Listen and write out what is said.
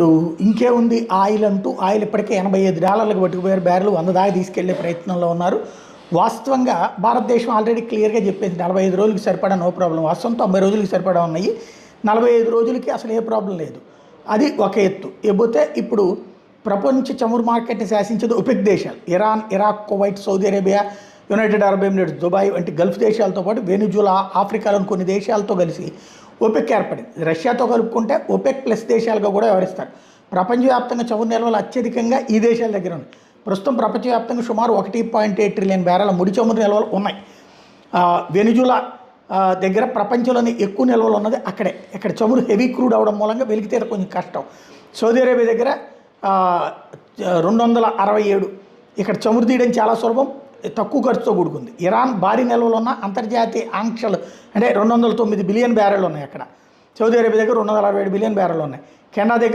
ఇప్పుడు ఇంకేముంది ఆయిల్ అంటూ ఆయిల్ ఇప్పటికే $85 పట్టుకుపోయారు, బ్యారెల్ 100 దాకా తీసుకెళ్లే ప్రయత్నంలో ఉన్నారు. వాస్తవంగా భారతదేశం ఆల్రెడీ క్లియర్గా చెప్పేసి 45 రోజులకి సరిపడా నో ప్రాబ్లం, వాస్తవం 90 రోజులకి సరిపడా ఉన్నాయి, 45 రోజులకి అసలు ఏ ప్రాబ్లం లేదు. అది ఒక ఎత్తు. ఇకపోతే ఇప్పుడు ప్రపంచ చమురు మార్కెట్ని శాసించేది ఒపెక్ దేశాలు, Iran, Iraq, Kuwait, Saudi Arabia, United Arab Emirates, Dubai వంటి గల్ఫ్ దేశాలతో పాటు వెనిజులా, ఆఫ్రికాలోని కొన్ని దేశాలతో కలిసి ఒపెక్ ఏర్పడింది. రష్యాతో కలుపుకుంటే ఒపెక్ ప్లస్ దేశాలుగా కూడా వ్యవహరిస్తారు. ప్రపంచవ్యాప్తంగా చమురు నిల్వలు అత్యధికంగా ఈ దేశాల దగ్గర ఉన్నాయి. ప్రస్తుతం ప్రపంచవ్యాప్తంగా సుమారు 1.8 ట్రిలియన్ బ్యారెల ముడి చమురు నిల్వలు ఉన్నాయి. వెనిజులా దగ్గర ప్రపంచంలోనే ఎక్కువ నిల్వలు ఉన్నది అక్కడే. ఇక్కడ చమురు హెవీ క్రూడ్ అవడం మూలంగా వెలికితీత కొంచెం కష్టం. సౌదీ అరేబియా దగ్గర 267, ఇక్కడ చమురు తీయడం చాలా సులభం, తక్కువ ఖర్చుతో కూడుకుంది. ఇరాన్ భారీ నిల్వలు ఉన్న అంతర్జాతీయ ఆంక్షలు అంటే 209 బిలియన్ బ్యారెలు ఉన్నాయి అక్కడ. సౌదీ అరేబియా దగ్గర 267 బిలియన్ బ్యారెలు ఉన్నాయి. కెనడా దగ్గర